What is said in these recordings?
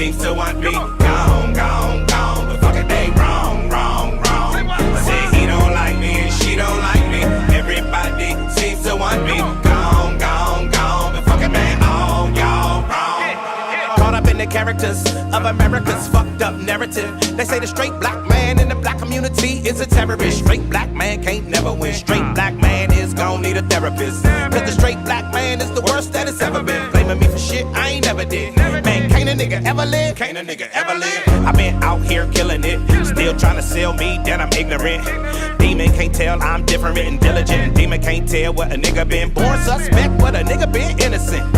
seems to want me gone, gone, gone. But fuck it, they wrong, wrong, wrong. Say he don't like me and she don't like me. Everybody seems to want me gone, gone, gone. But fuck it, man, all y'all wrong. Caught up in the characters of America's fucked up narrative. They say the straight black man in the black community is a terrorist. Straight black man can't never win. Straight black man is gon' need a therapist. Cause the straight black man is the worst that it's ever been. Blaming me for shit I ain't never did. Man, can't a nigga ever live? Can't a nigga ever live? I've been out here killing it. Still trying to sell me that I'm ignorant. Demon can't tell I'm different and diligent. Demon can't tell what a nigga been. Born suspect, what a nigga been innocent.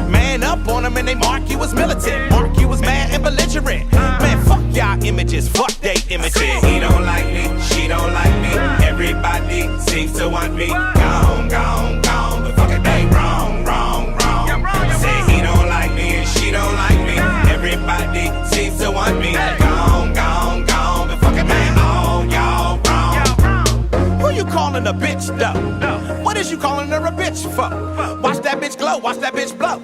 Man up on them and they mark you as militant. Mark you as mad and belligerent. Man, fuck y'all images, fuck they images. He don't like me, she don't like me. Everybody seems to want me gone, gone, gone. But fuck it, they wrong, wrong, wrong. Say he don't like me and she don't like me. Everybody seems to want me gone, gone, gone. But fuck it, man, all y'all wrong. Who you calling a bitch though? What is you calling her a bitch for? Watch that bitch glow, watch that bitch blow.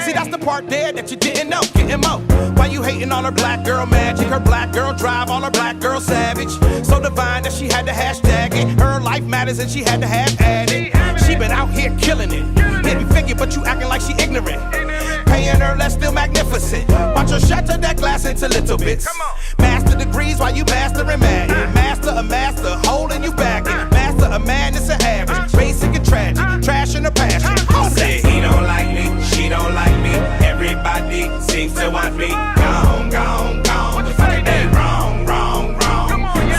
See, that's the part there that you didn't know. Getting mo. Why you hating on her black girl magic? Her black girl drive, all her black girl savage. So divine that she had to hashtag it. Her life matters and she had to have added. She been out here killing it. Didn't figure, but you acting like she ignorant. Paying her less, still magnificent. Watch her shatter that glass into little bits. Master degrees while you mastering Madden. Master a master, holding you back. Master a madness and average. Basic and tragic, trash in her passion. Say he don't like me, she don't like me. Everybody seems to want me gone, gone, gone. But fuck it, they wrong, wrong, wrong.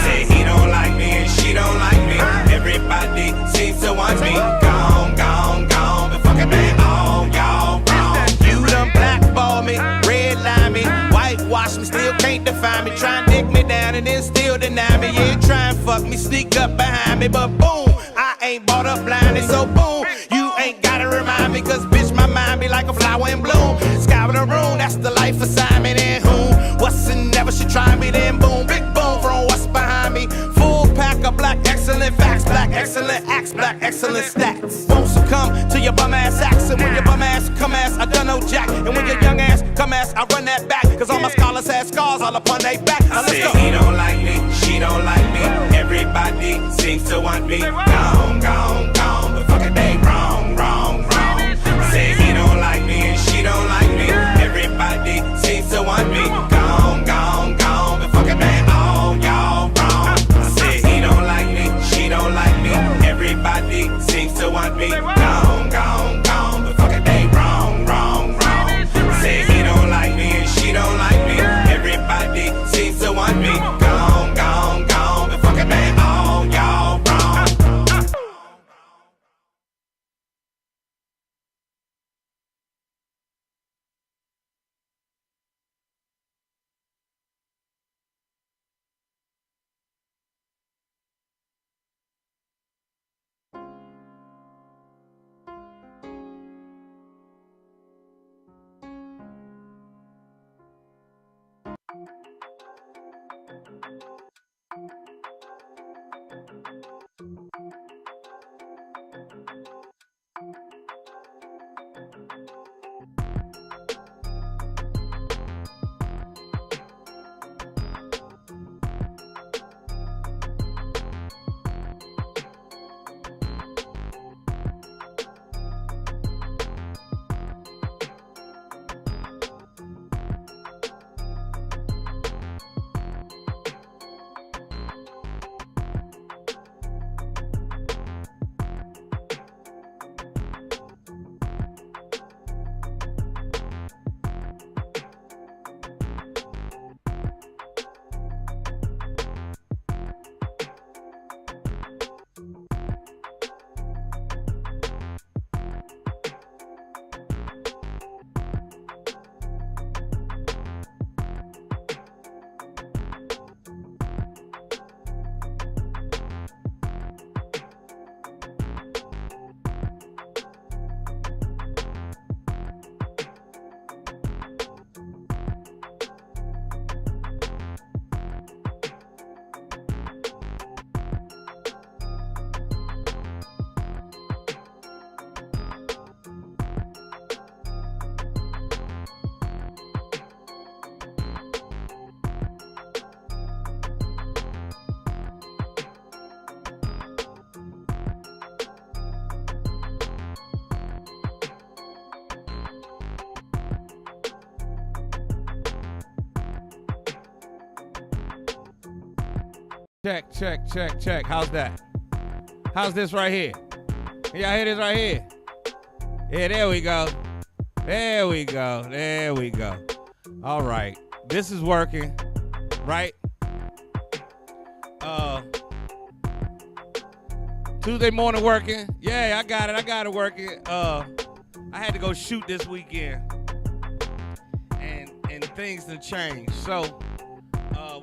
Say he don't like me and she don't like me. Everybody seems to want me gone, gone, gone. But fuck it, man, all y'all wrong. You done blackball me, redline me, whitewash me, still can't define me. Try and dick me down and then still deny me. Yeah, try and fuck me, sneak up behind me, but boom, I ain't bought up blinded, so boom, you ain't gotta remind me, cause bitch, my mind be like a flower in bloom. Sky with a room, that's the life assignment, and whom, what's and never should try me, then boom, big boom from what's behind me. Full pack of black excellent facts, black excellent acts, black excellent stats. Won't succumb to your bum ass acts, and when your bum ass come ass, I done no jack, and when your young ass come ass, I run that back, cause all my scholars had scars all upon they back. Now let's go. He don't like me, she don't like me. Everybody seems to want me gone, gone, gone. But fuck it, they wrong, wrong, wrong. Say he don't like me and she don't like me. Everybody seems to want me gone, gone, gone. But fuck it, man, all y'all wrong. Say he don't like me, she don't like me. Everybody seems to want me gone, gone, gone. But fuck it, they wrong, wrong, wrong. Say he don't like me and she don't like me. Everybody seems to want me gone, gone, gone. But fuck it, man, all y'all wrong. Check, check, check, check. How's that? How's this right here? Y'all hear this right here? Yeah, there we go. There we go. There we go. All right. This is working, right? Tuesday morning working. Yeah, I got it. I got it working. I had to go shoot this weekend. And things have changed. So,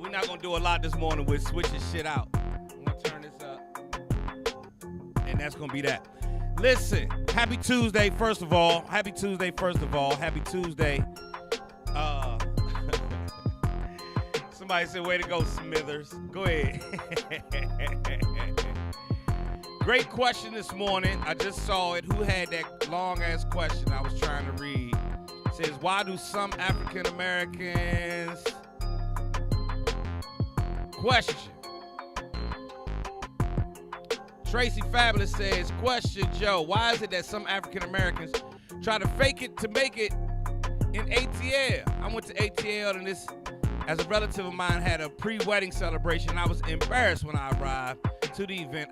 we're not going to do a lot this morning with switching shit out. I'm going to turn this up. And that's going to be that. Listen, happy Tuesday, first of all. Happy Tuesday, first of all. Happy Tuesday. Somebody said, way to go, Smithers. Go ahead. Great question this morning. I just saw it. Who had that long-ass question I was trying to read? It says, why do some African Americans... Question. Tracy Fabulous says, question, Joe, why is it that some African Americans try to fake it to make it in ATL? I went to ATL and this, as a relative of mine, had a pre-wedding celebration. I was embarrassed when I arrived to the event.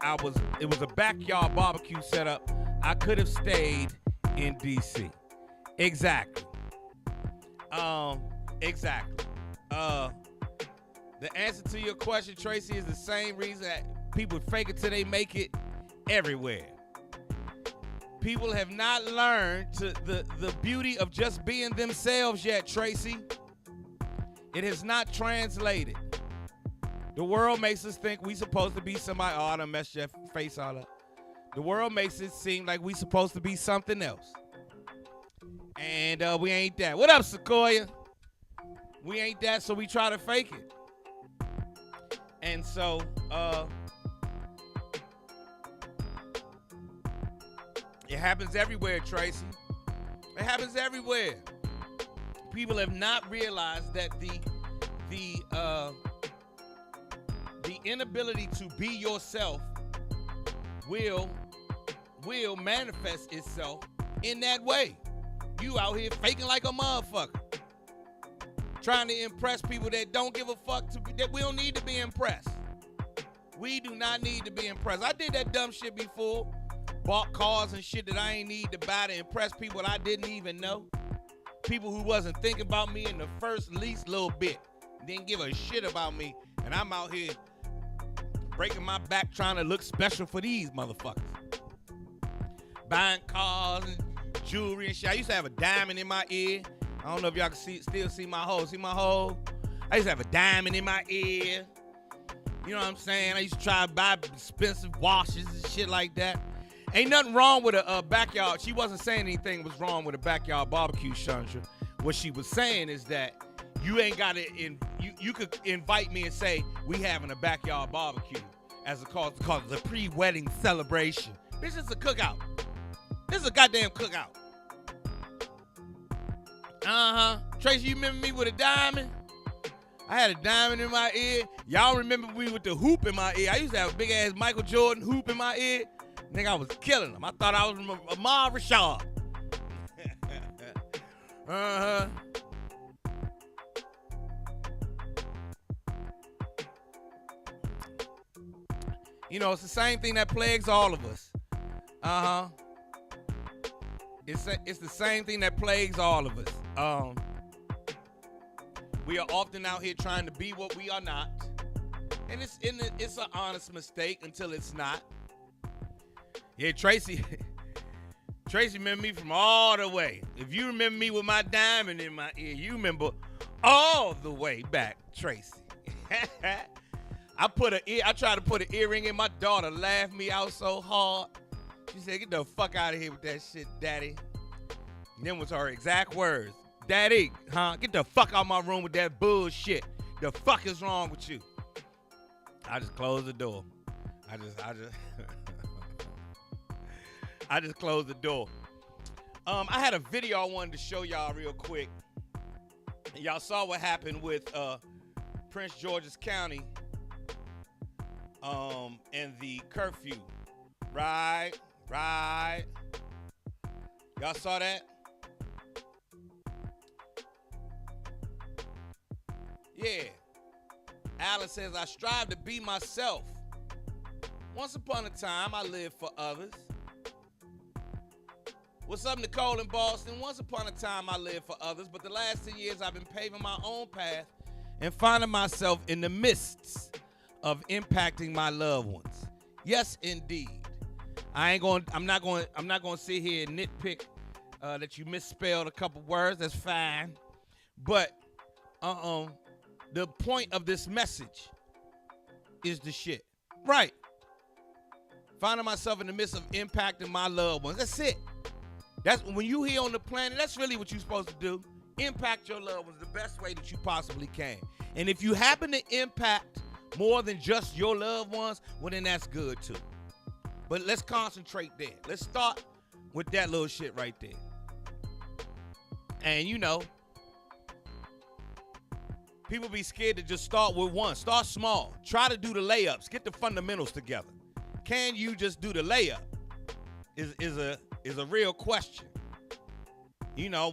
It was a backyard barbecue setup. I could have stayed in DC. Exactly. Exactly. The answer to your question, Tracy, is the same reason that people fake it till they make it everywhere. People have not learned the beauty of just being themselves yet, Tracy. It has not translated. The world makes us think we supposed to be somebody. Oh, I done messed your face all up. The world makes it seem like we supposed to be something else. And we ain't that. What up, Sequoia? We ain't that, so we try to fake it. And so, it happens everywhere, Tracy. It happens everywhere. People have not realized that the inability to be yourself will manifest itself in that way. You out here faking like a motherfucker. Trying to impress people that don't give a fuck, that we don't need to be impressed. We do not need to be impressed. I did that dumb shit before. Bought cars and shit that I ain't need to buy to impress people that I didn't even know. People who wasn't thinking about me in the least little bit. Didn't give a shit about me. And I'm out here breaking my back trying to look special for these motherfuckers. Buying cars and jewelry and shit. I used to have a diamond in my ear. I don't know if y'all can still see my hole. See my hole? I used to have a diamond in my ear. You know what I'm saying? I used to try to buy expensive washes and shit like that. Ain't nothing wrong with a backyard. She wasn't saying anything was wrong with a backyard barbecue, Chandra. What she was saying is that you ain't got to, you could invite me and say, we having a backyard barbecue as a cause the pre-wedding celebration. This is a cookout. This is a goddamn cookout. Tracy, you remember me with a diamond? I had a diamond in my ear. Y'all remember me with the hoop in my ear? I used to have a big ass Michael Jordan hoop in my ear. Nigga, I was killing them. I thought I was Ahmad Rashad. You know, it's the same thing that plagues all of us. It's the same thing that plagues all of us. We are often out here trying to be what we are not. And it's an honest mistake until it's not. Yeah, Tracy remember me from all the way. If you remember me with my diamond in my ear, you remember all the way back, Tracy. I tried to put an earring in. My daughter laughed me out so hard. She said, get the fuck out of here with that shit, daddy. And then was her exact words. Daddy, get the fuck out of my room with that bullshit. The fuck is wrong with you? I just closed the door. I just closed the door. I had a video I wanted to show y'all real quick. Y'all saw what happened with Prince George's County and the curfew. Right. Y'all saw that? Yeah. Alan says, I strive to be myself. Once upon a time, I lived for others. What's up, Nicole in Boston? Once upon a time, I lived for others, but the last 10 years, I've been paving my own path and finding myself in the midst of impacting my loved ones. Yes, indeed. I'm not going to sit here and nitpick that you misspelled a couple words. That's fine. But the point of this message is the shit. Right. Finding myself in the midst of impacting my loved ones. That's it. That's when you here on the planet, that's really what you're supposed to do. Impact your loved ones the best way that you possibly can. And if you happen to impact more than just your loved ones, well, then that's good too. But let's concentrate there. Let's start with that little shit right there. And you know, people be scared to just start with one. Start small. Try to do the layups. Get the fundamentals together. Can you just do the layup? Is a real question. You know,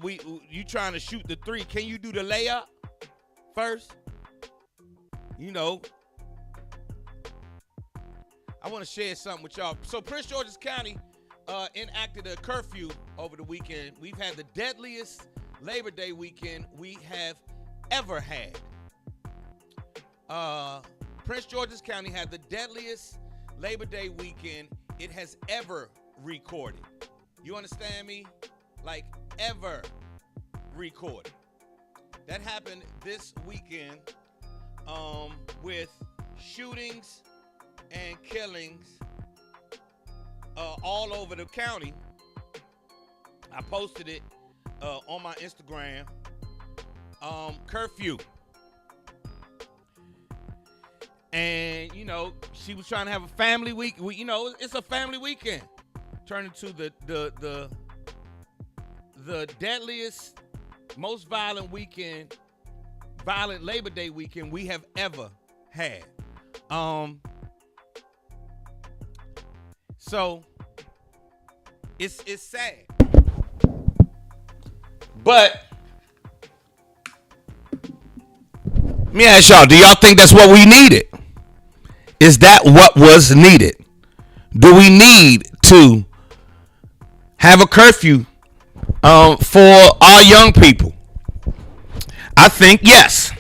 you trying to shoot the three. Can you do the layup first? You know, I want to share something with y'all. So Prince George's County enacted a curfew over the weekend. We've had the deadliest Labor Day weekend we have ever had. Prince George's County had the deadliest Labor Day weekend it has ever recorded. You understand me? Like, ever recorded. That happened this weekend with shootings and killings all over the county. I posted it on my Instagram. Curfew. And, you know, she was trying to have a family week. You know, it's a family weekend. Turned into the deadliest, most violent weekend, violent Labor Day weekend we have ever had. So it's sad. But let me ask y'all, do y'all think that's what we needed? Is that what was needed? Do we need to have a curfew for our young people? I think yes.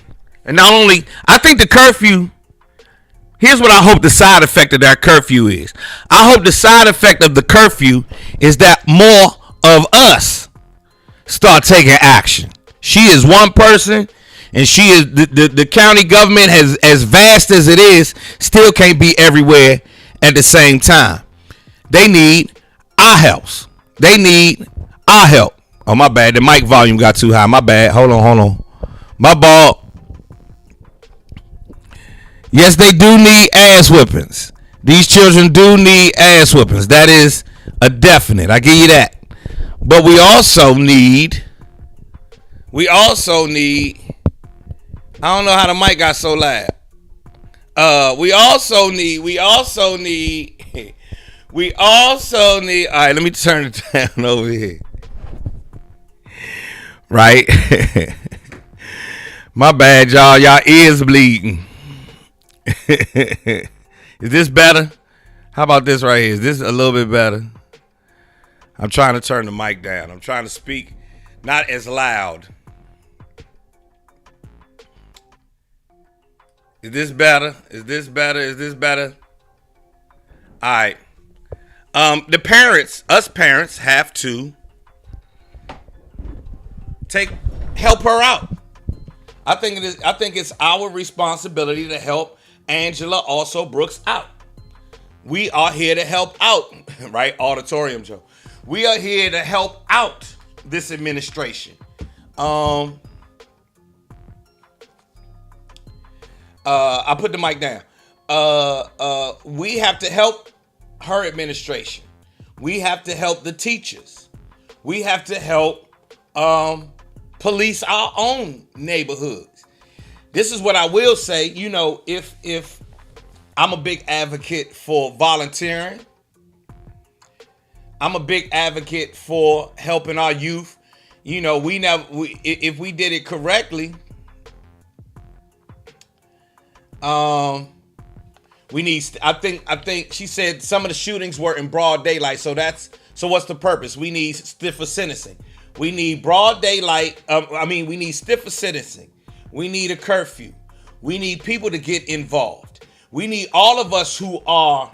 And not only, I think the curfew, here's what I hope the side effect of that curfew is. I hope the side effect of the curfew is that more of us start taking action. She is one person, and she is the county government, has as vast as it is, still can't be everywhere at the same time. They need our help. They need our help. Oh, my bad. The mic volume got too high. My bad. Hold on. My ball. Yes, they do need ass whippings. These children do need ass whippings. That is a definite. I give you that. But we also need, I don't know how the mic got so loud. We also need, all right, let me turn it down over here. Right? My bad, y'all. Y'all ears bleeding. Is this better? How about this right here? Is this a little bit better? I'm trying to turn the mic down. I'm trying to speak not as loud. Is this better? All right. Us parents have to help her out. I think it's our responsibility to help Angela also Brooks out. We are here to help out, right? Auditorium Joe. We are here to help out this administration. I put the mic down. We have to help her administration. We have to help the teachers. We have to help police our own neighborhoods. This is what I will say. You know, if I'm a big advocate for volunteering, I'm a big advocate for helping our youth. You know, if we did it correctly, We need. I think she said some of the shootings were in broad daylight. So what's the purpose? We need stiffer sentencing. We need broad daylight. We need stiffer sentencing. We need a curfew. We need people to get involved. We need all of us who are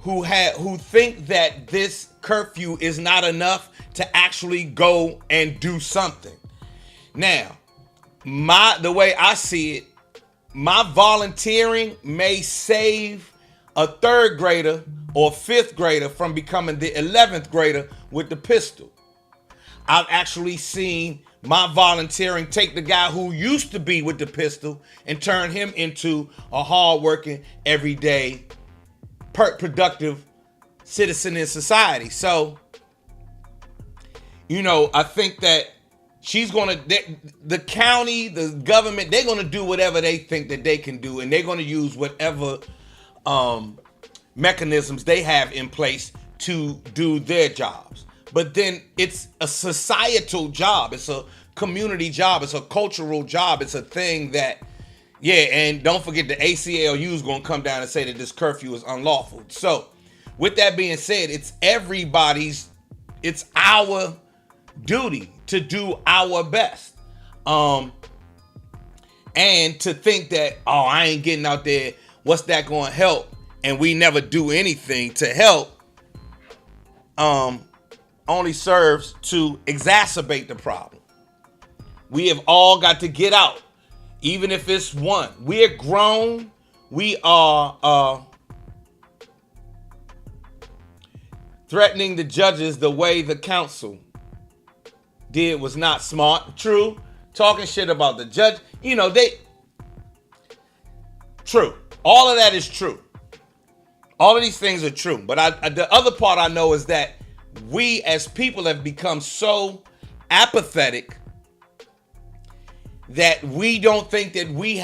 who think that this curfew is not enough to actually go and do something. Now, the way I see it, my volunteering may save a 3rd grader or 5th grader from becoming the 11th grader with the pistol. I've actually seen my volunteering take the guy who used to be with the pistol and turn him into a hardworking, everyday, productive citizen in society. So, I think that the county, the government, they're going to do whatever they think that they can do, and they're going to use whatever mechanisms they have in place to do their jobs. But then it's a societal job. It's a community job. It's a cultural job. It's a thing that, and don't forget the ACLU is going to come down and say that this curfew is unlawful. So with that being said, it's our duty to do our best. And to think that, I ain't getting out there, what's that going to help? And we never do anything to help, only serves to exacerbate the problem. We have all got to get out, even if it's one. We're grown. We are threatening the judges the way the council did was not smart. True. Talking shit about the judge. True. All of that is true. All of these things are true. But the other part I know is that we as people have become so apathetic that we don't think that we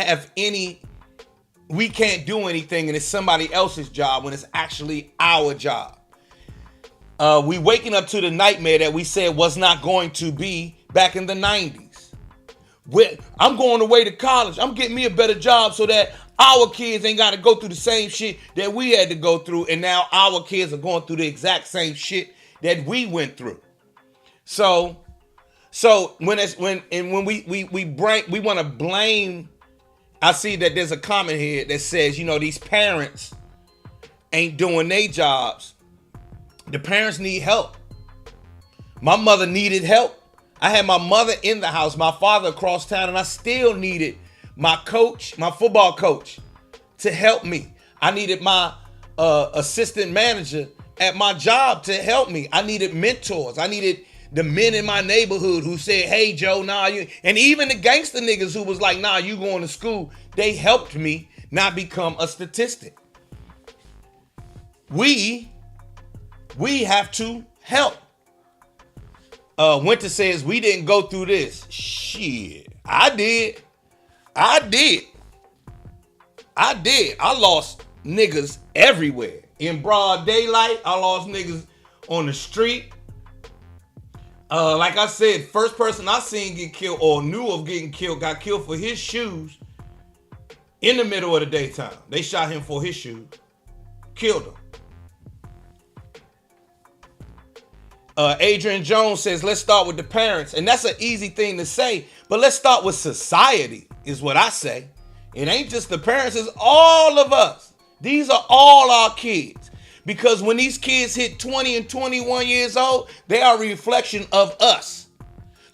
can't do anything and it's somebody else's job when it's actually our job. We waking up to the nightmare that we said was not going to be back in the 90s. I'm going away to college. I'm getting me a better job so that our kids ain't got to go through the same shit that we had to go through. And now our kids are going through the exact same shit that we went through. So when we want to blame, I see that there's a comment here that says, these parents ain't doing their jobs. The parents need help. My mother needed help. I had my mother in the house, my father across town, and I still needed my coach, my football coach, to help me. I needed my assistant manager at my job to help me. I needed mentors. I needed the men in my neighborhood who said, hey, Joe, you, and even the gangster niggas who was like, you going to school. They helped me not become a statistic. We have to help. Winter says we didn't go through this. Shit, I did. I lost niggas everywhere. In broad daylight, I lost niggas on the street. Like I said, first person I seen get killed or knew of getting killed got killed for his shoes in the middle of the daytime. They shot him for his shoes. Killed him. Adrian Jones says, let's start with the parents. And that's an easy thing to say, but let's start with society, is what I say. It ain't just the parents, it's all of us. These are all our kids. Because when these kids hit 20 and 21 years old, they are a reflection of us.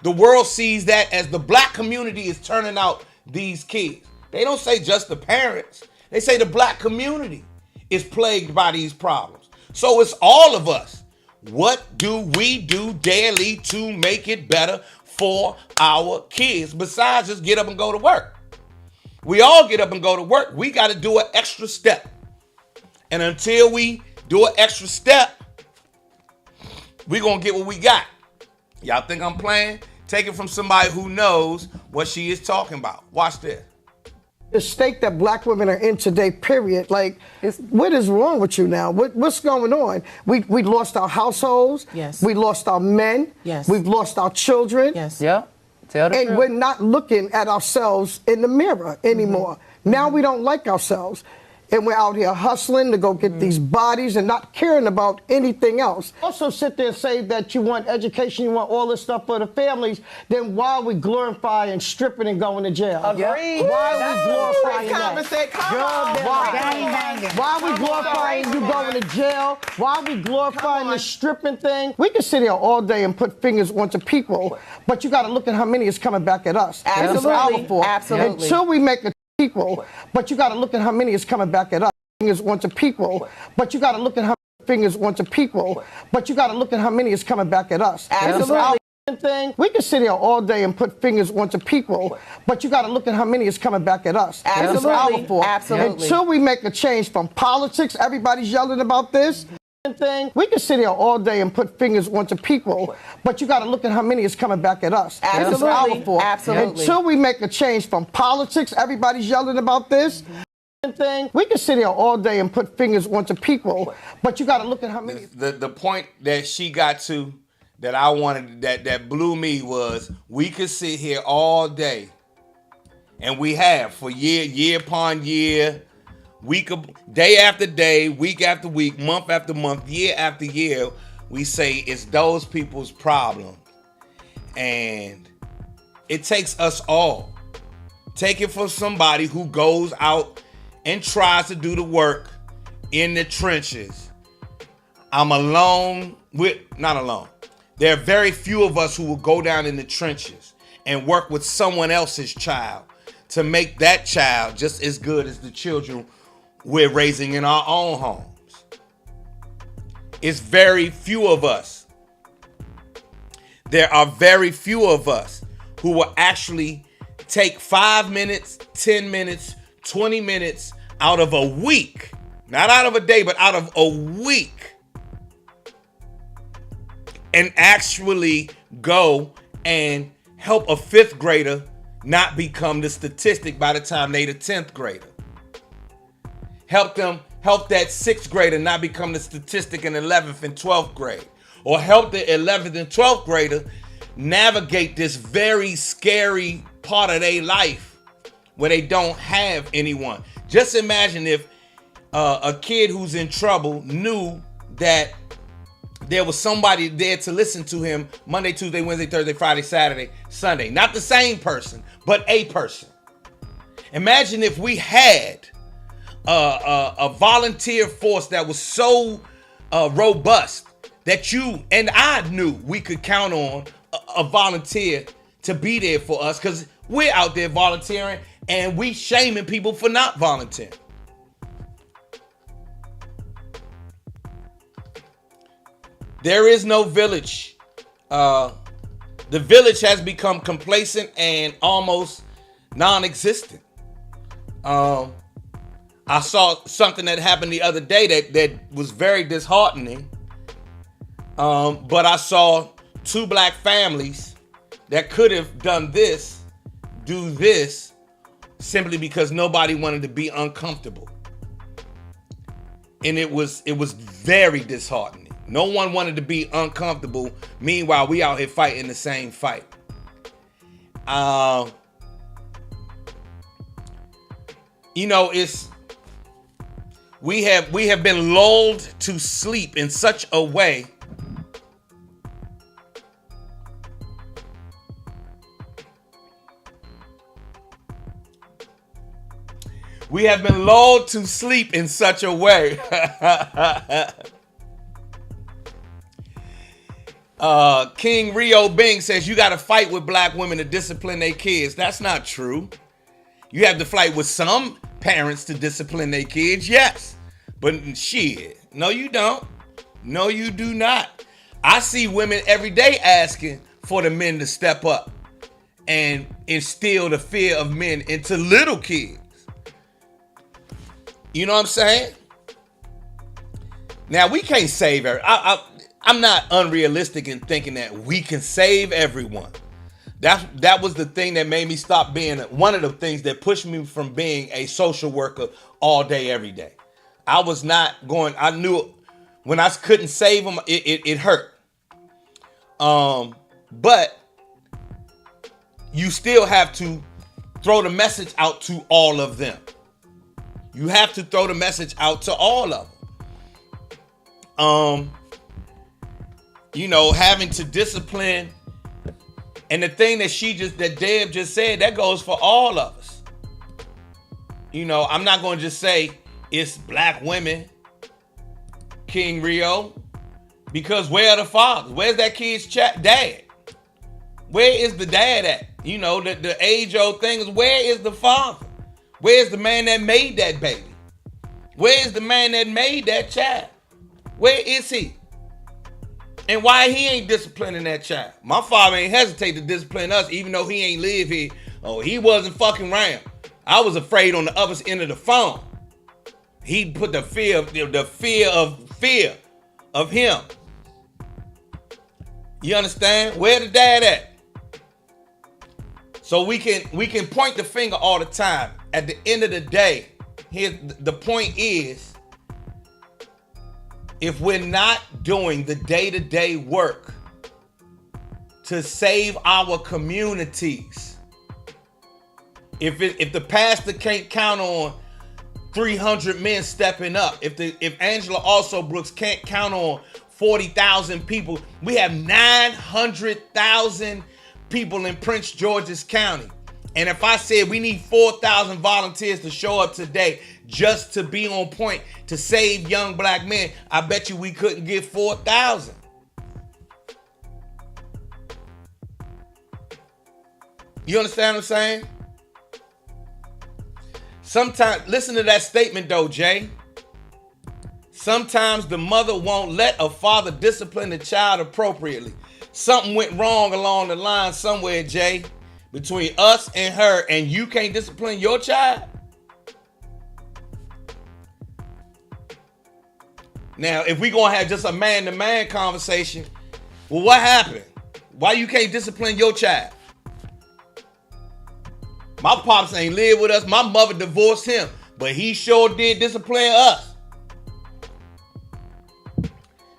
The world sees that as the black community is turning out these kids. They don't say just the parents. They say the black community is plagued by these problems. So it's all of us. What do we do daily to make it better for our kids besides just get up and go to work? We all get up and go to work. We got to do an extra step. And until we do an extra step, we're going to get what we got. Y'all think I'm playing? Take it from somebody who knows what she is talking about. Watch this. The state that black women are in today, period. Like, what is wrong with you now? What's going on? We lost our households. Yes. We lost our men. Yes. We've lost our children. Yes. Yeah. Tell the and truth. we're not looking at ourselves in the mirror anymore. Now we don't like ourselves. And we're out here hustling to go get these bodies and not caring about anything else. Also sit there and say that you want education, you want all this stuff for the families, then why are we glorifying stripping and going to jail? Agreed. Why are we glorifying Conversation. that? Come on. Why are we glorifying you going to jail? Why are we glorifying this stripping thing? We can sit here all day and put fingers onto people, but you got to look at how many is coming back at us. Absolutely. This is our fault. Absolutely. Until we make a people, but you got to look at how many is coming back at us. Fingers onto people, but you got to look at how many fingers onto people, but you got to look at how many is coming back at us. Absolutely. Thing. We can sit here all day and put fingers onto people, but you got to look at how many is coming back at us. Absolutely. This is our fault. Absolutely. Until we make a change from politics, everybody's yelling about this. Thing. We can sit here all day and put fingers onto people, but you got to look at how many is coming back at us. Absolutely. This is our fault. Absolutely. Until we make a change from politics, everybody's yelling about this. Thing. We can sit here all day and put fingers onto people, but you got to look at how many. The point that she got to, that I wanted, that blew me, was we could sit here all day, and we have for year upon year, day after day, week after week, month after month, year after year, we say it's those people's problem, and it takes us all. Take it from somebody who goes out and tries to do the work in the trenches. I'm alone not alone. There are very few of us who will go down in the trenches and work with someone else's child to make that child just as good as the children we're raising in our own homes. It's very few of us. There are very few of us who will actually take 5 minutes, 10 minutes, 20 minutes out of a week, not out of a day, but out of a week, and actually go and help a 5th grader not become the statistic by the time they're the 10th grader. Help that 6th grader not become the statistic in 11th and 12th grade. Or help the 11th and 12th grader navigate this very scary part of their life where they don't have anyone. Just imagine if a kid who's in trouble knew that there was somebody there to listen to him Monday, Tuesday, Wednesday, Thursday, Friday, Saturday, Sunday. Not the same person, but a person. Imagine if we had a volunteer force that was so robust that you and I knew we could count on a volunteer to be there for us, because we're out there volunteering and we shaming people for not volunteering. There is no village. The village has become complacent and almost non-existent. I saw something that happened the other day that was very disheartening. But I saw 2 black families that could have do this, simply because nobody wanted to be uncomfortable. And it was very disheartening. No one wanted to be uncomfortable. Meanwhile, we out here fighting the same fight. We have been lulled to sleep in such a way We have been lulled to sleep in such a way. King Rio Bing says you got to fight with black women to discipline their kids. That's not true. You have to fight with some parents to discipline their kids, yes. But shit, no you don't. No you do not. I see women every day asking for the men to step up and instill the fear of men into little kids. You know what I'm saying? Now, we can't save everyone. I'm not unrealistic in thinking that we can save everyone. That was the thing that made me stop being one of the things that pushed me from being a social worker all day, every day. I was not going, I knew when I couldn't save them, it hurt. But you still have to throw the message out to all of them. You have to throw the message out to all of them. Having to discipline. And the thing that Deb just said, that goes for all of us. I'm not going to just say it's black women, King Rio, because where are the fathers? Where's that kid's dad? Where is the dad at? The age-old thing is, where is the father? Where's the man that made that baby? Where is the man that made that child? Where is he? And why he ain't disciplining that child? My father ain't hesitate to discipline us, even though he ain't live here. Oh, he wasn't fucking around. I was afraid on the other end of the phone. He put the fear of him. You understand? Where the dad at? So we can point the finger all the time. At the end of the day, the point is, if we're not doing the day-to-day work to save our communities, if the pastor can't count on 300 men stepping up, if Angela Also Brooks can't count on 40,000 people, we have 900,000 people in Prince George's County. And if I said we need 4,000 volunteers to show up today just to be on point to save young black men, I bet you we couldn't get 4,000. You understand what I'm saying? Sometimes, listen to that statement though, Jay. Sometimes the mother won't let a father discipline the child appropriately. Something went wrong along the line somewhere, Jay, between us and her, and you can't discipline your child? Now, if we gonna have just a man-to-man conversation, well, what happened? Why you can't discipline your child? My pops ain't live with us. My mother divorced him, but he sure did discipline us.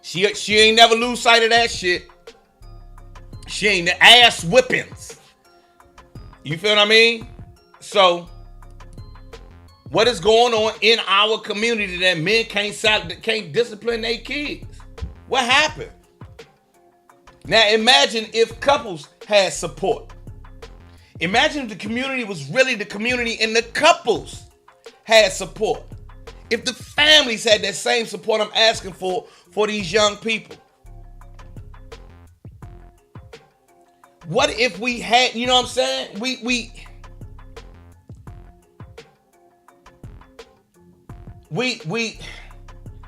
She ain't never lose sight of that shit. She ain't the ass whippings. You feel what I mean? So, what is going on in our community that men can't discipline their kids? What happened? Now, imagine if couples had support. Imagine if the community was really the community and the couples had support. If the families had that same support I'm asking for these young people. What if we had, you know what I'm saying?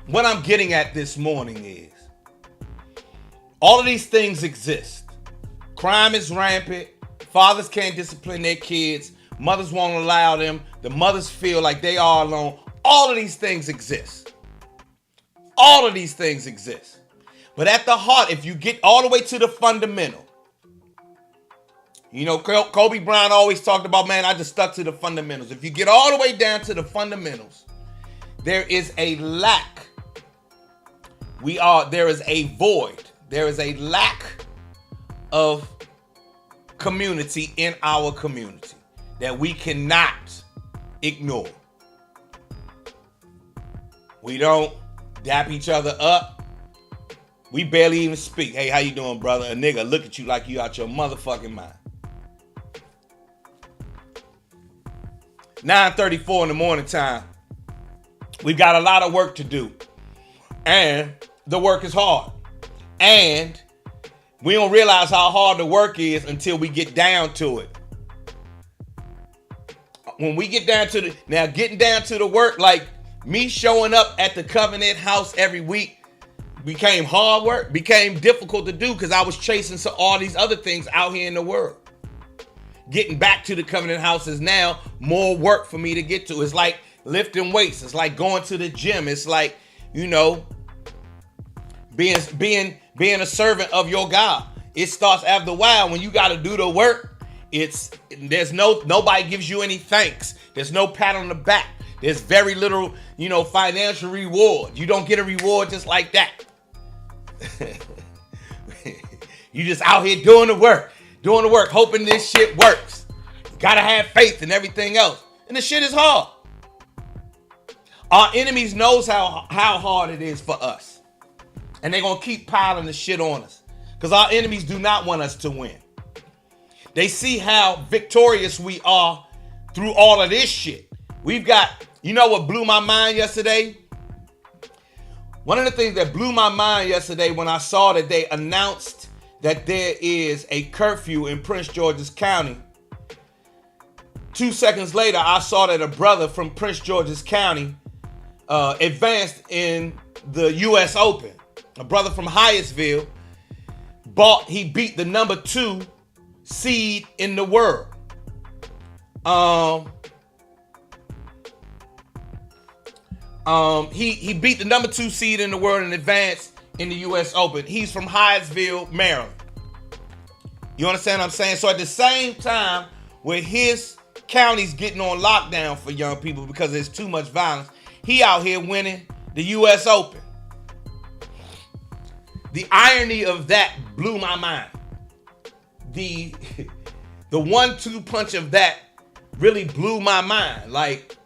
What I'm getting at this morning is, all of these things exist. Crime is rampant. Fathers can't discipline their kids. Mothers won't allow them. The mothers feel like they are alone. All of these things exist. All of these things exist. But at the heart, if you get all the way to the fundamental, Kobe Bryant always talked about, man, I just stuck to the fundamentals. If you get all the way down to the fundamentals, there is a lack. There is a void. There is a lack of community in our community that we cannot ignore. We don't dap each other up. We barely even speak. Hey, how you doing, brother? A nigga look at you like you out your motherfucking mind. 9:34 in the morning time. We've got a lot of work to do. And the work is hard. And we don't realize how hard the work is until we get down to it. When we get down to getting down to the work, like me showing up at the Covenant House every week became hard work, became difficult to do because I was chasing all these other things out here in the world. Getting back to the Covenant House is now more work for me to get to. It's like lifting weights. It's like going to the gym. It's like, being a servant of your God. It starts after a while when you got to do the work. Nobody gives you any thanks. There's no pat on the back. There's very little, financial reward. You don't get a reward just like that. You just out here doing the work. doing the work, hoping this shit works. You gotta have faith and everything else. And the shit is hard. Our enemies knows how hard it is for us. And they're gonna keep piling the shit on us. Because our enemies do not want us to win. They see how victorious we are through all of this shit. We've got, you know what blew my mind yesterday? One of the things that blew my mind yesterday when I saw that they announced that there is a curfew in Prince George's County. 2 seconds later, I saw that a brother from Prince George's County advanced in the U.S. Open. A brother from Hyattsville he beat the number 2 seed in the world. He beat the number 2 seed in the world and advanced in the U.S. Open. He's from Hyattsville, Maryland. You understand what I'm saying? So at the same time, where his county's getting on lockdown for young people because there's too much violence, he out here winning the U.S. Open. The irony of that blew my mind. The 1-2 punch of that really blew my mind. Like,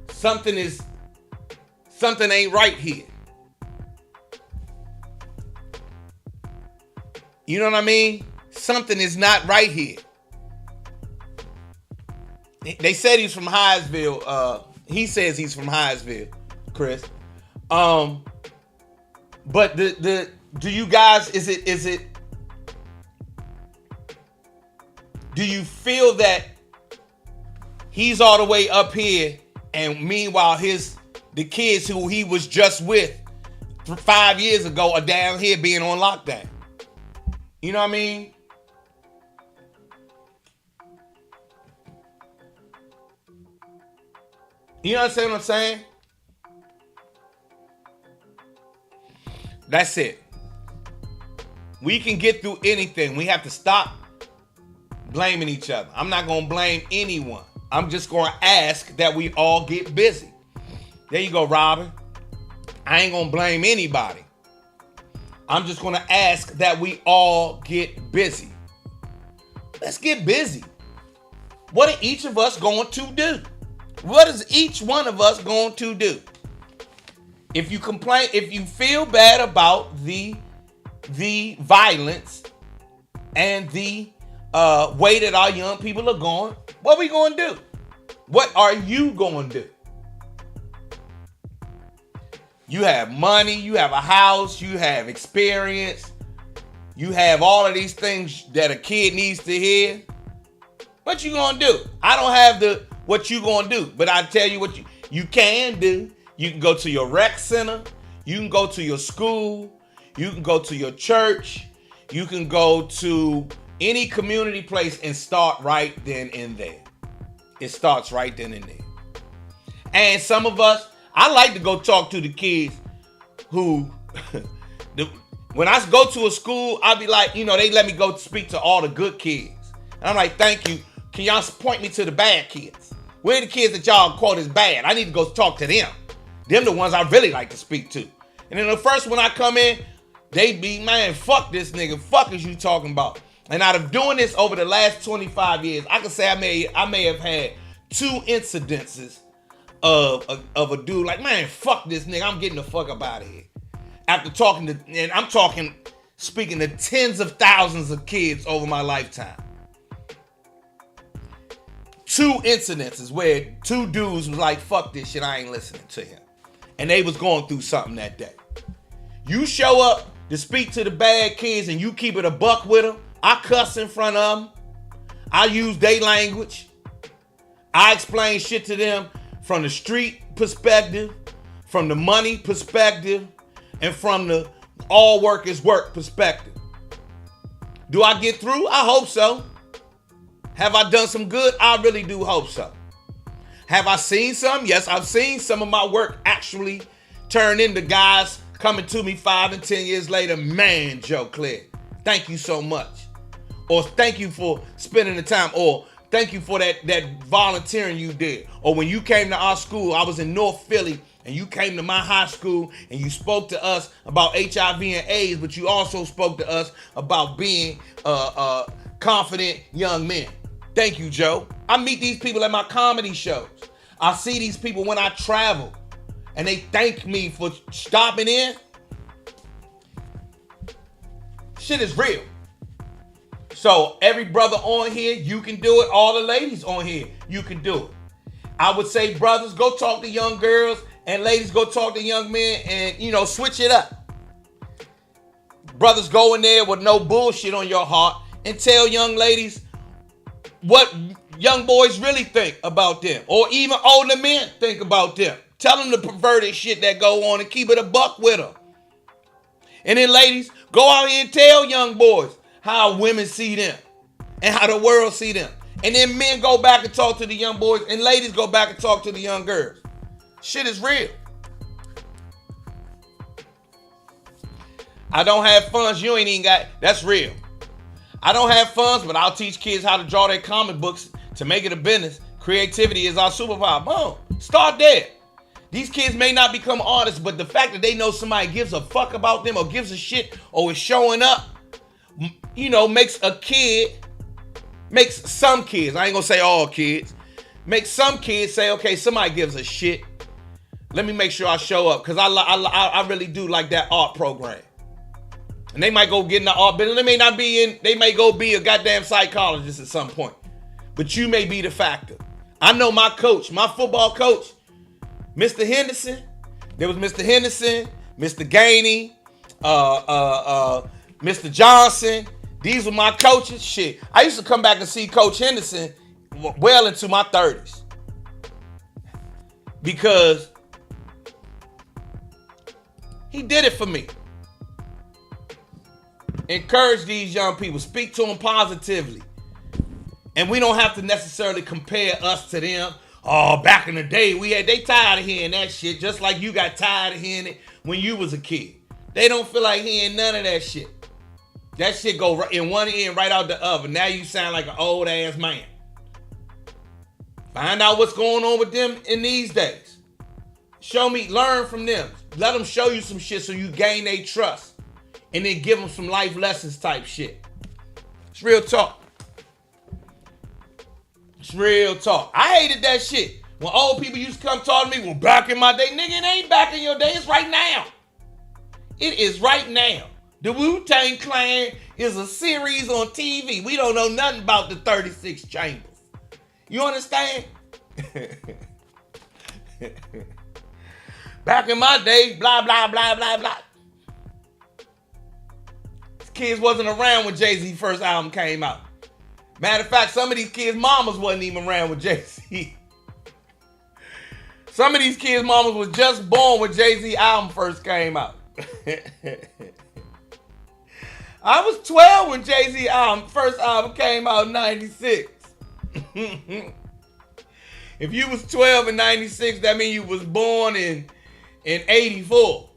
something ain't right here. You know what I mean? Something is not right here. They said he's from Hyattsville. He says he's from Hyattsville, Chris. But do you guys, do you feel that he's all the way up here and meanwhile the kids who he was just with 5 years ago are down here being on lockdown? You know what I mean? You understand what I'm saying? That's it. We can get through anything. We have to stop blaming each other. I'm not going to blame anyone. I'm just going to ask that we all get busy. There you go, Robin. I ain't going to blame anybody. I'm just going to ask that we all get busy. Let's get busy. What are each of us going to do? What is each one of us going to do? If you complain, if you feel bad about the violence and the way that our young people are going, what are we going to do? What are you going to do? You have money, you have a house, you have experience, you have all of these things that a kid needs to hear. What you gonna do? I don't have what you gonna do, but I tell you what you can do. You can go to your rec center, you can go to your school, you can go to your church, you can go to any community place and start right then and there. It starts right then and there. And some of us, I like to go talk to the kids who, when I go to a school, I'll be like, they let me go speak to all the good kids. And I'm like, thank you. Can y'all point me to the bad kids? Where are the kids that y'all quote as bad? I need to go talk to them. Them the ones I really like to speak to. And then the first when I come in, they be, man, fuck this nigga. Fuck is you talking about? And out of doing this over the last 25 years, I can say I may have had 2 incidences of a dude like, man, fuck this nigga, I'm getting the fuck up out of here. After talking to, and I'm speaking to tens of thousands of kids over my lifetime. 2 incidences where 2 dudes was like, fuck this shit, I ain't listening to him. And they was going through something that day. You show up to speak to the bad kids and you keep it a buck with them. I cuss in front of them. I use their language. I explain shit to them from the street perspective, from the money perspective, and from the all work is work perspective. Do I get through? I hope so. Have I done some good? I really do hope so. Have I seen some? Yes, I've seen some of my work actually turn into guys coming to me 5 and 10 years later. Man, Joe Clair, thank you so much. Or thank you for spending the time. Or Thank you for that volunteering you did. Or when you came to our school, I was in North Philly, and you came to my high school and you spoke to us about HIV and AIDS, but you also spoke to us about being confident young men. Thank you, Joe. I meet these people at my comedy shows. I see these people when I travel, and they thank me for stopping in. Shit is real. So every brother on here, you can do it. All the ladies on here, you can do it. I would say, brothers, go talk to young girls, and ladies, go talk to young men, and, switch it up. Brothers, go in there with no bullshit on your heart and tell young ladies what young boys really think about them, or even older men think about them. Tell them the perverted shit that go on and keep it a buck with them. And then ladies, go out here and tell young boys how women see them and how the world see them. And then men go back and talk to the young boys, and ladies go back and talk to the young girls. Shit is real. I don't have funds you ain't even got. That's real. I don't have funds, but I'll teach kids how to draw their comic books to make it a business. Creativity is our superpower. Boom. Start there. These kids may not become artists, but the fact that they know somebody gives a fuck about them or gives a shit or is showing up, makes some kids, I ain't gonna say all kids, makes some kids say, okay, somebody gives a shit. Let me make sure I show up, because I really do like that art program. And they might go get in the art business. They may go be a goddamn psychologist at some point. But you may be the factor. I know my coach, my football coach, Mr. Henderson. There was Mr. Henderson, Mr. Gainey, Mr. Johnson. These were my coaches. Shit. I used to come back and see Coach Henderson well into my 30s. Because he did it for me. Encourage these young people. Speak to them positively. And we don't have to necessarily compare us to them. Oh, back in the day, they tired of hearing that shit, just like you got tired of hearing it when you was a kid. They don't feel like hearing none of that shit. That shit go in one ear and right out the other. Now you sound like an old ass man. Find out what's going on with them in these days. Learn from them. Let them show you some shit so you gain their trust. And then give them some life lessons type shit. It's real talk. It's real talk. I hated that shit. When old people used to come talk to me, well, back in my day, nigga, it ain't back in your day. It's right now. It is right now. The Wu-Tang Clan is a series on TV. We don't know nothing about the 36 chambers. You understand? Back in my day, blah, blah, blah, blah, blah. These kids wasn't around when Jay-Z's first album came out. Matter of fact, some of these kids' mamas wasn't even around with Jay-Z. Some of these kids' mamas was just born when Jay-Z's album first came out. I was 12 when Jay-Z's first album came out in 96. If you was 12 in 96, that means you was born in 84.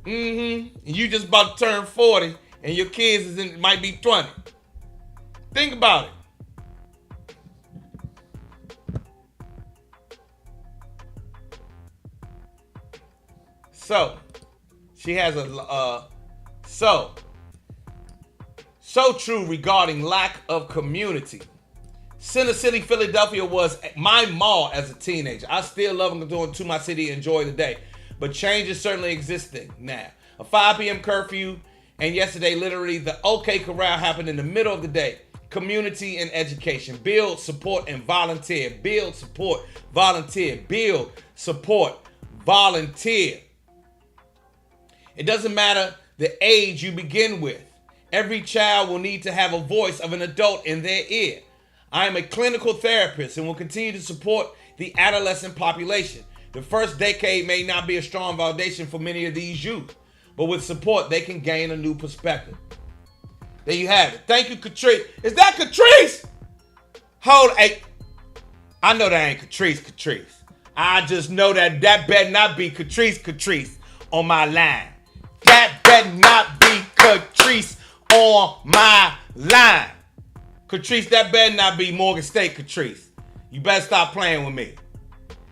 And you just about to turn 40, and your kids might be 20. Think about it. So, she has so true regarding lack of community. Center City, Philadelphia was my mall as a teenager. I still love going to my city and enjoy the day. But change is certainly existing now. A 5 p.m. curfew, and yesterday, literally, the OK Corral happened in the middle of the day. Community and education. Build, support, and volunteer. Build, support, volunteer. Build, support, volunteer. It doesn't matter the age you begin with. Every child will need to have a voice of an adult in their ear. I am a clinical therapist and will continue to support the adolescent population. The first decade may not be a strong foundation for many of these youth, but with support, they can gain a new perspective. There you have it. Thank you, Catrice. Is that Catrice? Hold, hey. I know that ain't Catrice. I just know that better not be Catrice on my line. That better not be Catrice on my line. Catrice, that better not be Morgan State Catrice. You better stop playing with me.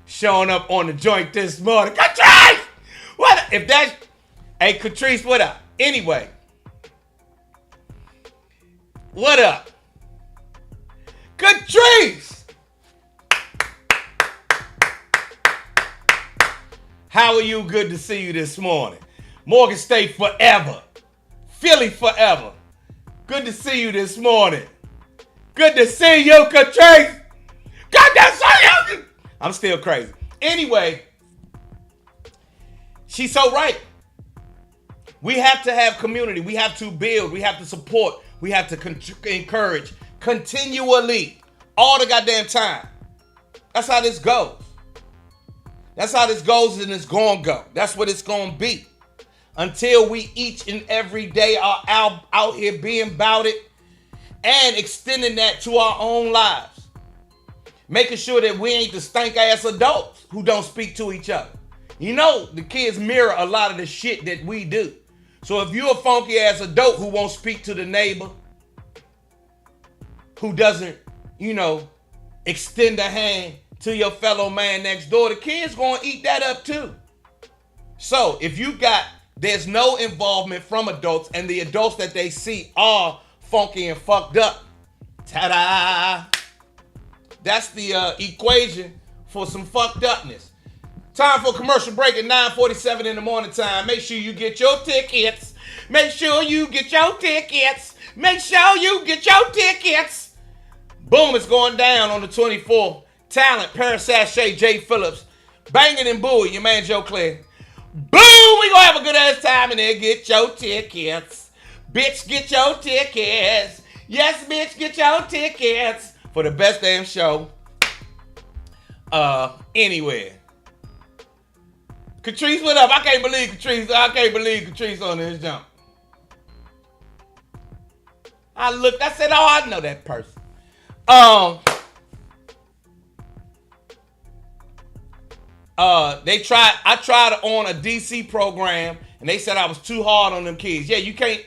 Showing up on the joint this morning. Catrice! What? If that's... Hey, Catrice, what up? Anyway. What up? Catrice! How are you? Good to see you this morning. Morgan State forever. Philly forever. Good to see you this morning. Good to see you, Catrice. Good to see you. I'm still crazy. Anyway, she's so right. We have to have community. We have to build. We have to support. We have to encourage continually all the goddamn time. That's how this goes. That's how this goes, and it's going to go. That's what it's going to be. Until we each and every day are out here being about it and extending that to our own lives. Making sure that we ain't the stank-ass adults who don't speak to each other. You know, the kids mirror a lot of the shit that we do. So if you're a funky-ass adult who won't speak to the neighbor, who doesn't, extend a hand to your fellow man next door, the kids gonna eat that up too. So if there's no involvement from adults, and the adults that they see are funky and fucked up. Ta-da! That's the equation for some fucked upness. Time for a commercial break at 9:47 in the morning time. Make sure you get your tickets. Make sure you get your tickets. Make sure you get your tickets. Boom, it's going down on the 24th. Talent, Paris Sachet, Jay Phillips. Banging and Bowie, your man Joe Clair. Boom, we gonna have a good ass time in there. Get your tickets. Bitch, get your tickets. Yes, bitch, get your tickets. For the best damn show anywhere. Catrice, what up? I can't believe Catrice on this jump. I looked, I said, oh, I know that person. I tried on a DC program, and they said I was too hard on them kids. Yeah, you can't,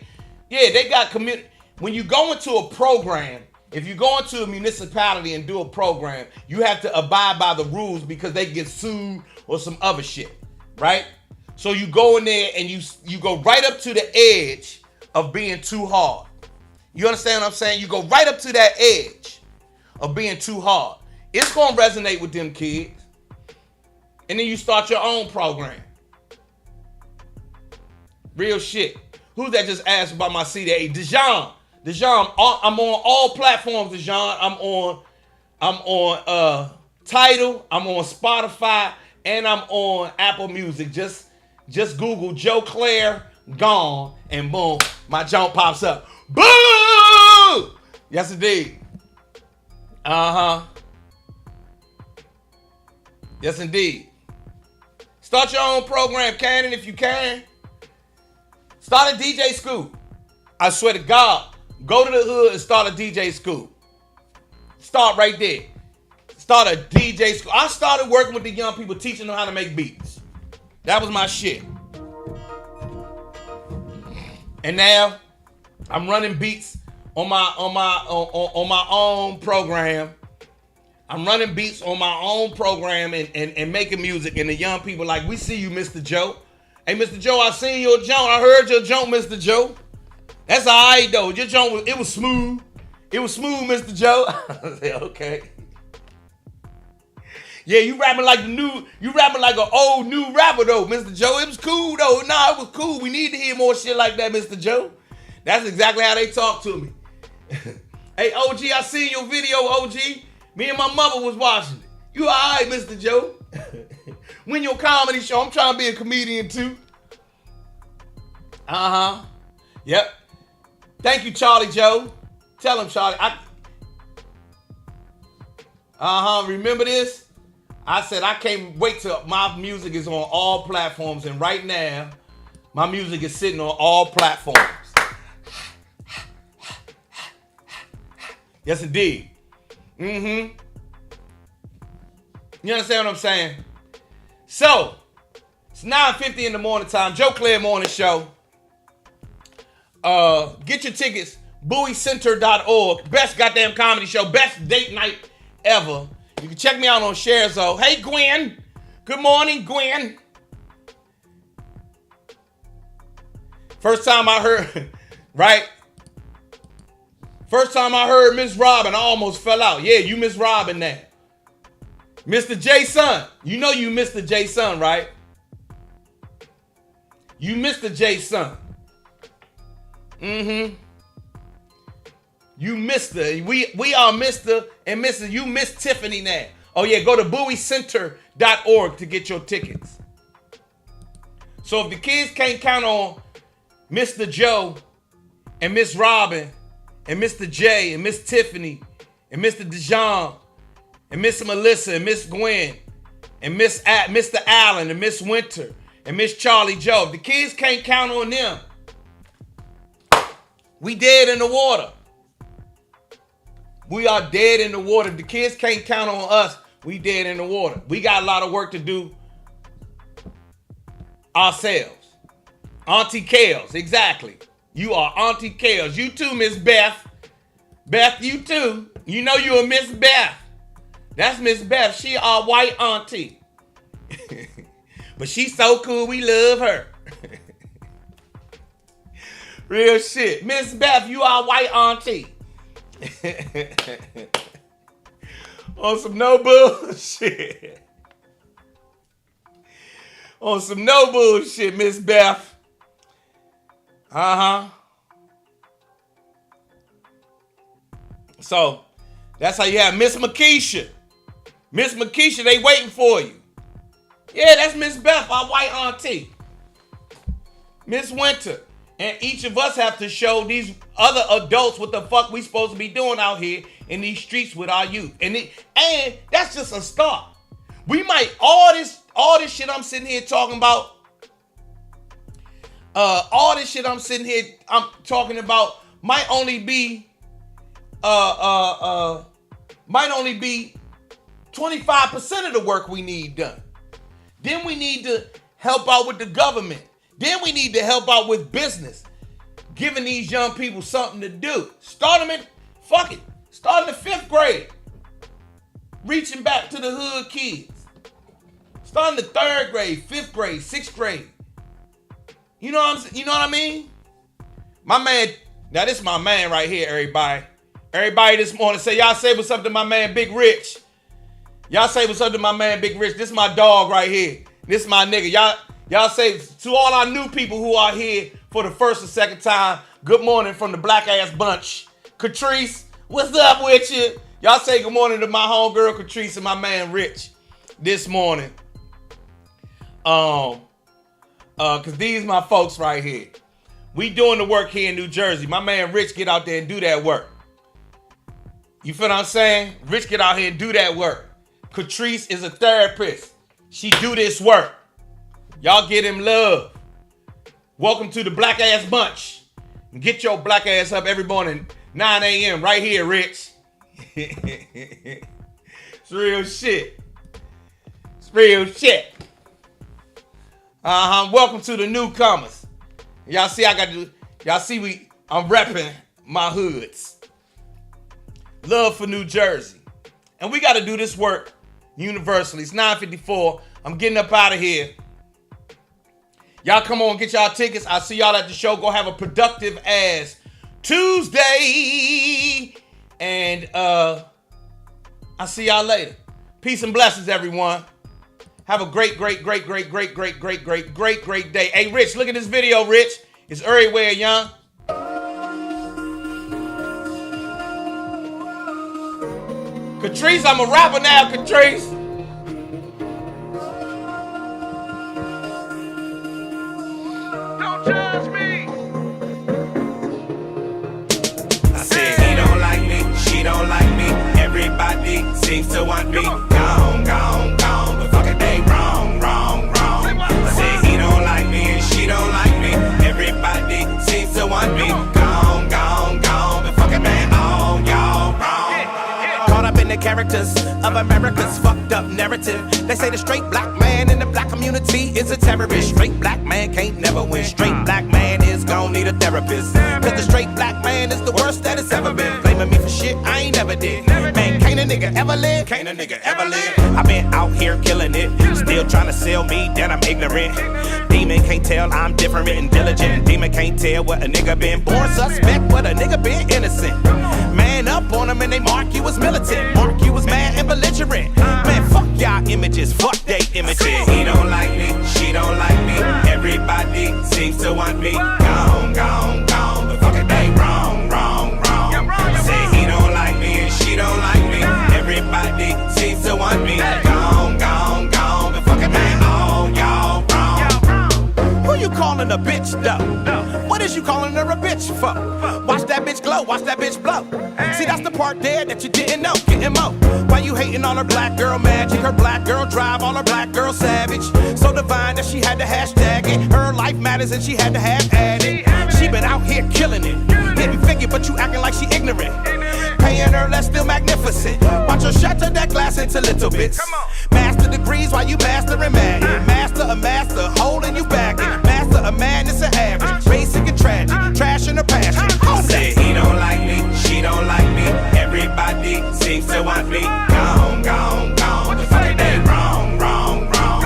they got community. When you go into a program, if you go into a municipality and do a program, you have to abide by the rules because they get sued or some other shit, right? So you go in there and you go right up to the edge of being too hard. You understand what I'm saying? You go right up to that edge of being too hard. It's going to resonate with them kids. And then you start your own program. Real shit. Who's that just asked about my CD? Dejan, I'm on all platforms, Dejan. I'm on Tidal, I'm on Spotify, and I'm on Apple Music. Just Google Joe Clair Gone, and boom, my jump pops up. Boo! Yes, indeed. Yes, indeed. Start your own program, Cannon, if you can. Start a DJ school. I swear to God, go to the hood and start a DJ school. Start right there. Start a DJ school. I started working with the young people, teaching them how to make beats. That was my shit. And now I'm running beats on my own program. I'm running beats on my own program and making music. And the young people like, we see you, Mr. Joe. Hey, Mr. Joe, I seen your jump. I heard your jump, Mr. Joe. That's all right, though. Your jump, it was smooth. It was smooth, Mr. Joe. I said, okay. Yeah, you rapping like an old new rapper, though, Mr. Joe. It was cool, though. Nah, it was cool. We need to hear more shit like that, Mr. Joe. That's exactly how they talk to me. Hey, OG, I seen your video, OG. Me and my mother was watching it. You all right, Mr. Joe? When your comedy show, I'm trying to be a comedian, too. Yep. Thank you, Charlie Joe. Tell him, Charlie. Remember this? I said I can't wait till my music is on all platforms, and right now, my music is sitting on all platforms. Yes, indeed. You understand what I'm saying? So, it's 9:50 in the morning time. Joe Clair Morning Show. Get your tickets. BowieCenter.org. Best goddamn comedy show. Best date night ever. You can check me out on ShareZone. Hey, Gwen. Good morning, Gwen. First time I heard, right? First time I heard Miss Robin, I almost fell out. Yeah, you Miss Robin now. Mr. J-Son. You know you Mr. J-Son, right? You Mr. J-Son. Mm-hmm. You Mr. We are Mr. and Mrs. You Miss Tiffany now. Oh yeah, go to BowieCenter.org to get your tickets. So if the kids can't count on Mr. Joe and Miss Robin and Mr. J and Miss Tiffany and Mr. Dijon and Miss Melissa and Miss Gwen and Mr. Allen and Miss Winter and Miss Charlie Joe, if the kids can't count on them, we dead in the water. We are dead in the water. If the kids can't count on us, we dead in the water. We got a lot of work to do ourselves. Auntie Kales, exactly. You are Auntie Kales. You too, Miss Beth. Beth, you too. You know you a Miss Beth. That's Miss Beth. She our white auntie. But she's so cool, we love her. Real shit. Miss Beth, you our white auntie. On some no bullshit. On some no bullshit, Miss Beth. Uh-huh. So, that's how you have Miss Makisha. Miss Makisha, they waiting for you. Yeah, that's Miss Beth, our white auntie. Miss Winter. And each of us have to show these other adults what the fuck we supposed to be doing out here in these streets with our youth. And that's just a start. We might, all this shit I'm sitting here talking about, I'm talking about might only be 25% of the work we need done. Then we need to help out with the government. Then we need to help out with business. Giving these young people something to do. Start in the 5th grade. Reaching back to the hood kids. Start in the 3rd grade, 5th grade, 6th grade. You know what I mean? My man, now this is my man right here, everybody. Everybody this morning say, y'all say what's up to my man Big Rich. Y'all say what's up to my man Big Rich. This is my dog right here. This is my nigga. Y'all say to all our new people who are here for the first or second time, good morning from the black ass bunch. Catrice, what's up with you? Y'all say good morning to my homegirl Catrice and my man Rich this morning. Cause these my folks right here. We doing the work here in New Jersey. My man Rich get out there and do that work. You feel what I'm saying? Rich get out here and do that work. Catrice is a therapist. She do this work. Y'all get him love. Welcome to the black ass bunch. Get your black ass up every morning, 9 a.m. right here, Rich. It's real shit. It's real shit. Welcome to the newcomers. Y'all see I'm repping my hoods. Love for New Jersey. And we got to do this work universally. It's 9:54. I'm getting up out of here. Y'all come on, get y'all tickets. I'll see y'all at the show. Go have a productive ass Tuesday. And I'll see y'all later. Peace and blessings, everyone. Have a great day. Hey, Rich, look at this video, Rich. It's everywhere, young. Catrice, I'm a rapper now, Catrice. Don't judge me. I said he don't like me, she don't like me. Everybody seems to want me. Gone, gone, gone. But fuck it, they wrong. I said he don't like me and she don't like me. Everybody seems to want me. Gone, gone, gone. But fuck it, man, all y'all wrong. Caught up in the characters of America's fucked up narrative. They say the straight black man in the black community is a terrorist. Straight black man can't never win. Straight black man is gon' need a therapist. Cause the straight black man is the worst me that I'm ignorant. Demon can't tell I'm different and diligent. Demon can't tell what a nigga been born suspect, what a nigga been innocent. Man up on them and they mark you as militant, mark you as mad and belligerent. Man, fuck y'all images, fuck they images. He don't like me, she don't like me. Everybody seems to want me gone, gone, gone. But fuck it, they wrong, wrong, wrong. Say he don't like me and she don't like me. Everybody seems to want me gone, gone, gone. But fuck it, they all y'all wrong. Who you calling a bitch though? What is you calling her a bitch for? Watch that bitch glow, watch that bitch blow. See, that's the part there that you didn't know. Getting mo. Why you hating on her black girl magic? Her black girl drive, all her black girl savage. So divine that she had to hashtag it. Her life matters and she had to have added. She been out here killing it. Didn't figure, but you acting like she ignorant. Paying her less, still magnificent. Watch her shatter that glass into little bits. Master degrees while you mastering Madden. Master a master, holding you back. Master of madness and average. Basic and tragic, trash in her passion. Say he don't like me, she don't like me. Everybody seems to want me gone, gone, gone. The fuck they wrong, wrong, wrong.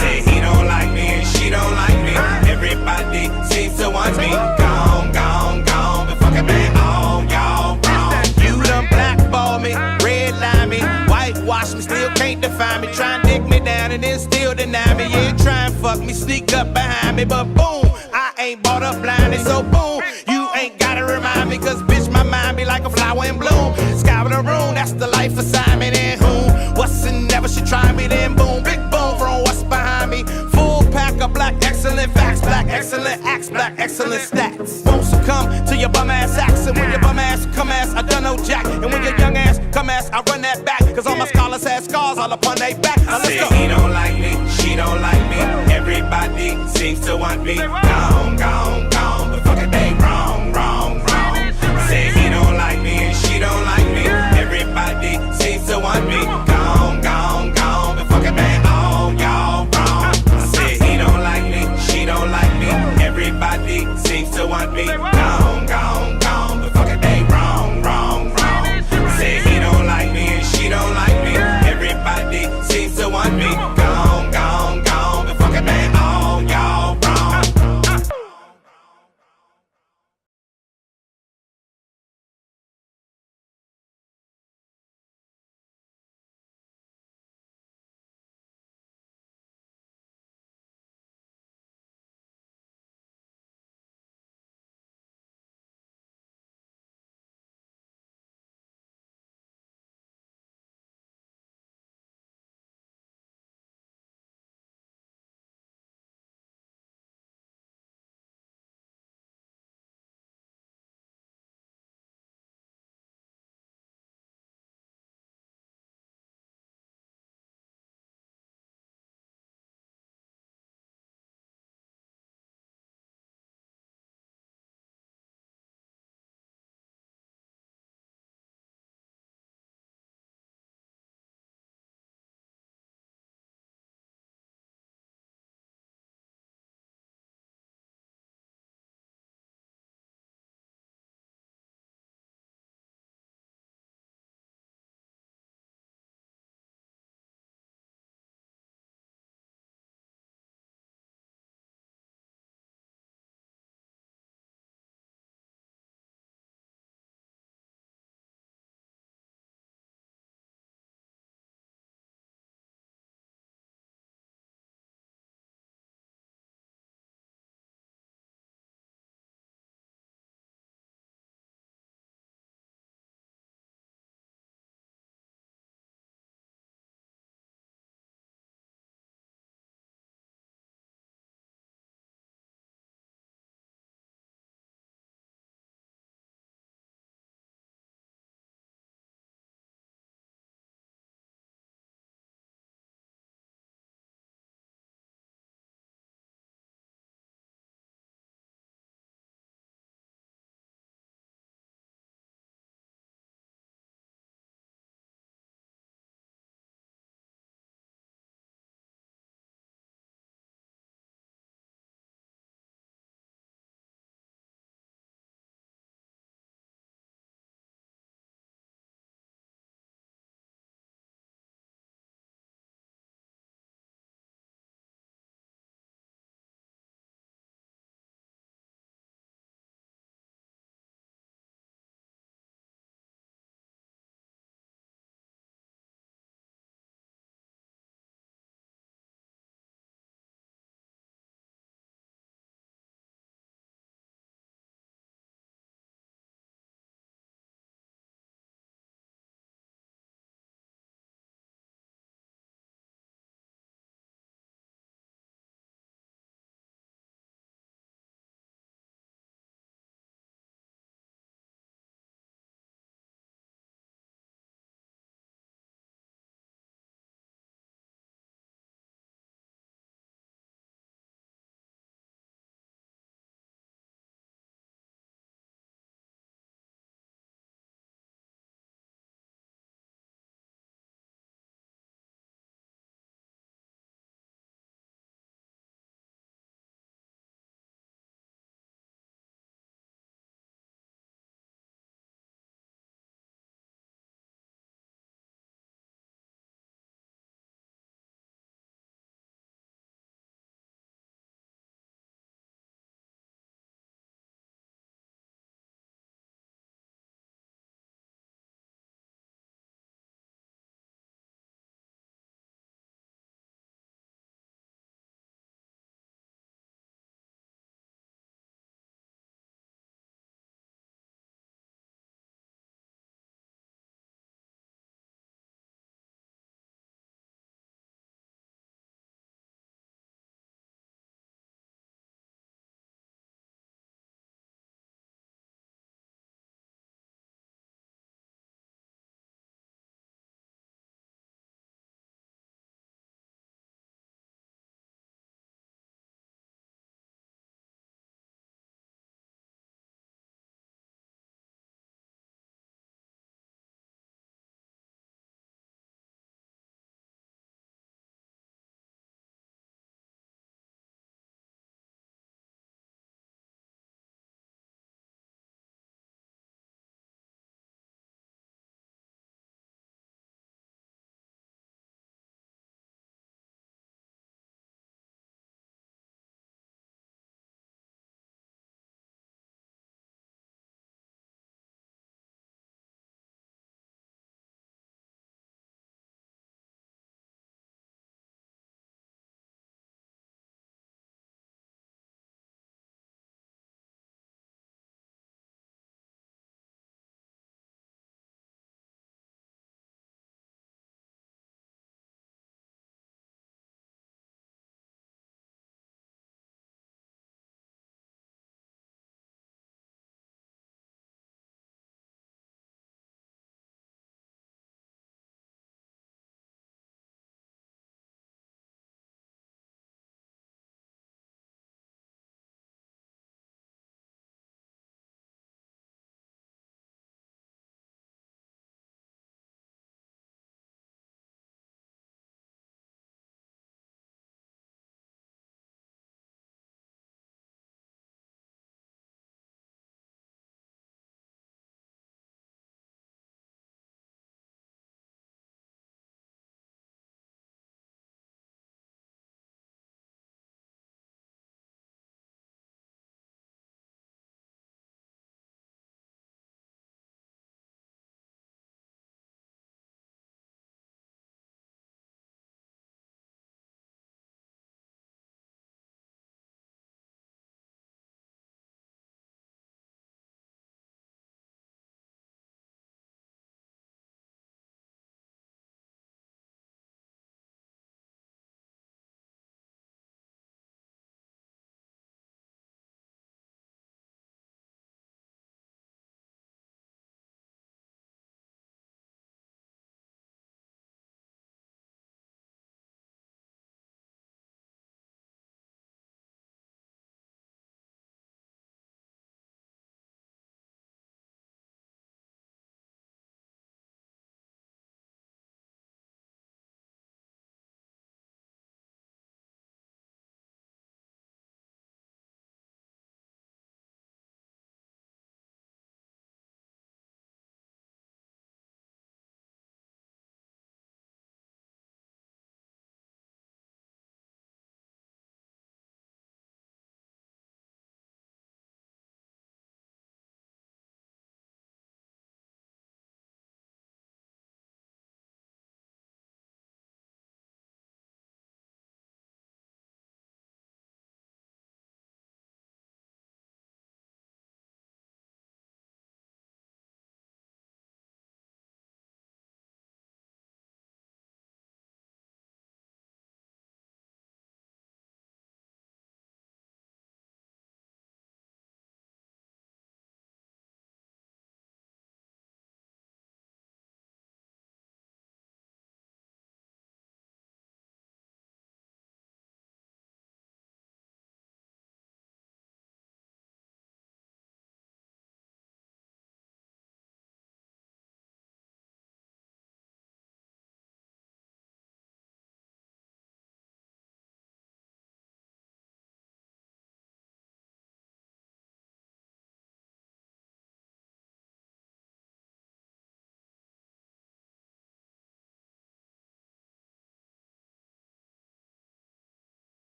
Say he don't like me and she don't like me. Everybody seems to want me gone, gone, gone. The fuck they all y'all wrong. You done blackball me, redline me, whitewash me, still can't define me. Try and dick me down and then still deny me. Yeah, try and fuck me, sneak up behind me, but boom, I ain't bought up blinded, so boom, you ain't gotta remind me, cause bitch, my mind be like a flower in bloom. Sky with a room, that's the life assignment. And whom, what's and never should try me, then boom, big boom from what's behind me. Full pack of black excellent facts, black excellent acts, black excellent stats. Won't succumb to your bum ass acts, and when your bum ass come ass, I done no jack. And when your young ass come ass, I run that back, cause all my scholars had scars all upon they back. Now let's go. He don't like me, she don't like me. Everybody seems to want me